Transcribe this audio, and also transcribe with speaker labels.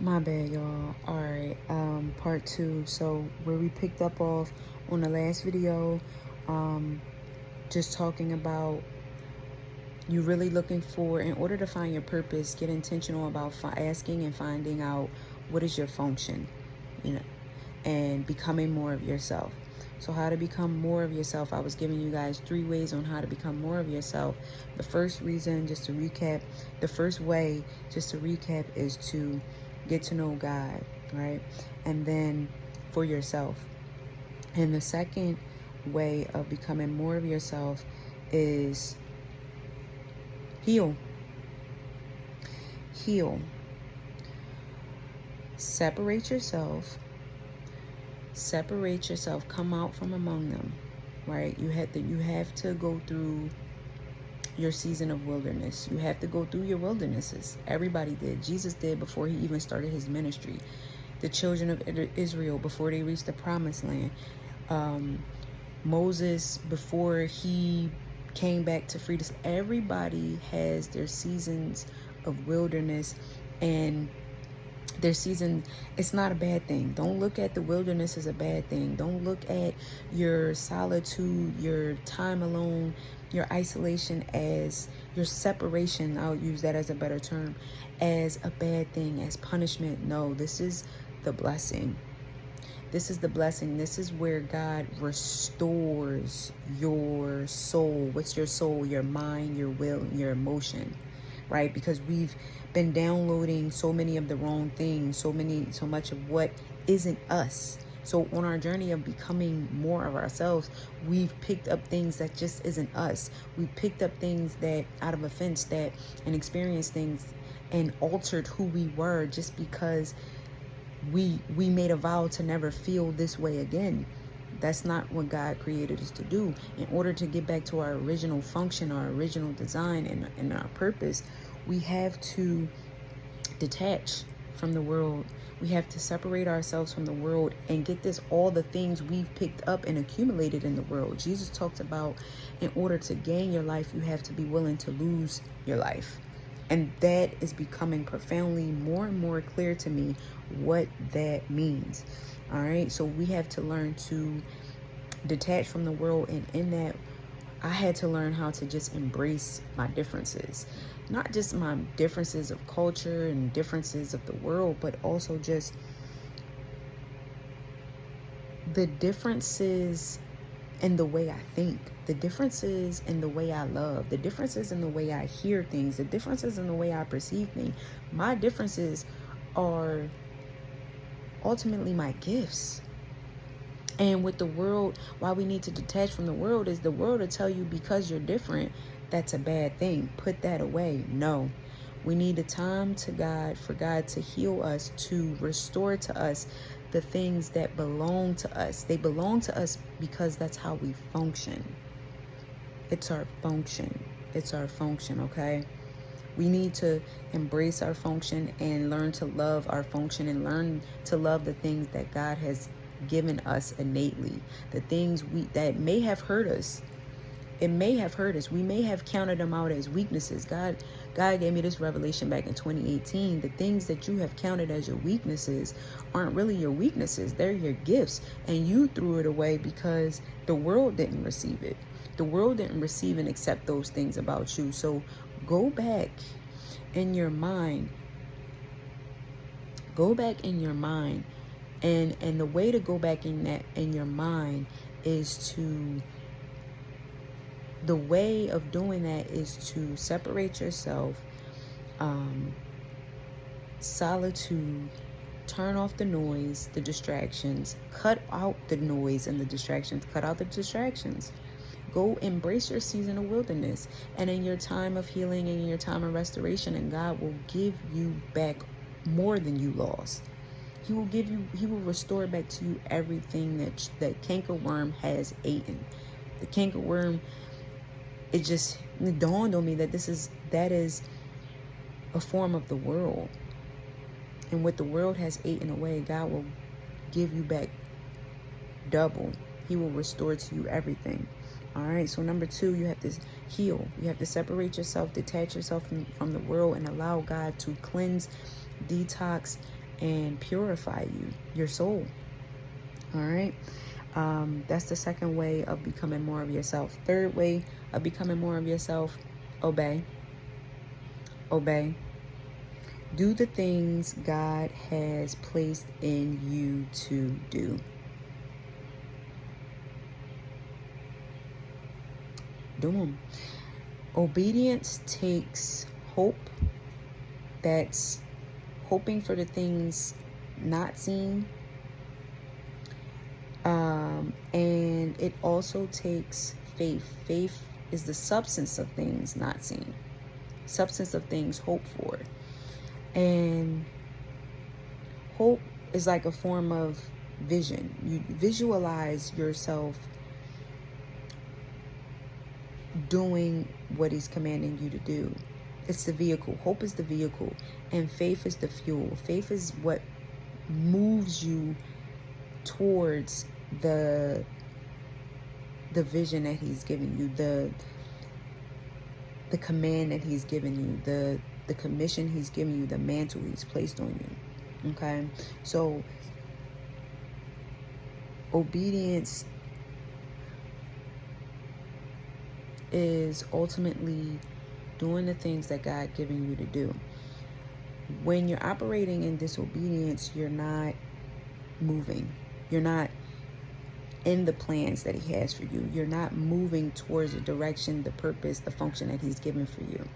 Speaker 1: My bad, y'all. Alright, part two. So where we picked up off on the last video, just talking about you really looking for, in order to find your purpose, get intentional about asking and finding out what is your function, you know, and becoming more of yourself. So how to become more of yourself, I was giving you guys 3 ways on how to become more of yourself. The first reason, just to recap, the first way, just to recap, is to get to know God, right? And then for yourself. And the second way of becoming more of yourself is heal. Heal. Separate yourself. Separate yourself. Come out from among them, right? You have to go through your season of wilderness. You have to go through your wildernesses. Everybody did. Jesus did before he even started his ministry. The children of Israel before they reached the promised land. Moses before he came back to free us. Everybody has their seasons of wilderness, and their season, it's not a bad thing. Don't look at the wilderness as a bad thing. Don't look at your solitude, your time alone, your isolation, as your separation, I'll use that as a better term, as a bad thing, as punishment. No, this is the blessing. This is the blessing. This is where God restores your soul. What's your soul? Your mind, your will, and your emotion, right? Because we've been downloading so many of the wrong things, so much of what isn't us. So on our journey of becoming more of ourselves, we've picked up things that just isn't us. We picked up things that out of offense, that, and experienced things and altered who we were just because we made a vow to never feel this way again. That's not what God created us to do. In order to get back to our original function, our original design, and our purpose, we have to detach from the world. We have to separate ourselves from the world and get this, all the things we've picked up and accumulated in the world. Jesus talks about, in order to gain your life, you have to be willing to lose your life. And that is becoming profoundly more and more clear to me what that means. All right. So we have to learn to detach from the world. And in that, I had to learn how to just embrace my differences. Not just my differences of culture and differences of the world, but also just the differences in the way I think, the differences in the way I love, the differences in the way I hear things, the differences in the way I perceive things. My differences are ultimately my gifts. And with the world, why we need to detach from the world is the world will tell you because you're different, that's a bad thing. Put that away. No. We need a time to God, for God to heal us, to restore to us the things that belong to us. They belong to us because that's how we function. It's our function. It's our function, okay? We need to embrace our function and learn to love our function and learn to love the things that God has given us innately. The things that may have hurt us. It may have hurt us. We may have counted them out as weaknesses. God gave me this revelation back in 2018. The things that you have counted as your weaknesses aren't really your weaknesses. They're your gifts. And you threw it away because the world didn't receive it. The world didn't receive and accept those things about you. So go back in your mind. Go back in your mind. And the way to go back in your mind is to... The way of doing that is to separate yourself, solitude, turn off the noise, the distractions, cut out the noise and the distractions, cut out the distractions. Go embrace your season of wilderness, and in your time of healing and in your time of restoration, and God will give you back more than you lost. He will restore back to you everything that cankerworm has eaten. The cankerworm, it dawned on me that that is a form of the world. And what the world has eaten away, God will give you back double. He will restore to you everything. All right. So number 2, you have to heal. You have to separate yourself, detach yourself from the world, and allow God to cleanse, detox, and purify you, your soul. All right. That's the second way of becoming more of yourself. Third way of becoming more of yourself: obey. Obey. Do the things God has placed in you to do. Do them. Obedience takes hope. That's hoping for the things not seen. And it also takes faith. Faith is the substance of things not seen, substance of things hoped for. And hope is like a form of vision. You visualize yourself doing what he's commanding you to do. It's the vehicle. Hope is the vehicle, and faith is the fuel. Faith is what moves you towards the vision that he's given you, the command that he's given you, the commission he's given you, the mantle he's placed on you. Okay? So obedience is ultimately doing the things that God given you to do. When you're operating in disobedience, you're not moving. You're not in the plans that he has for you. You're not moving towards the direction, the purpose, the function that he's given for you.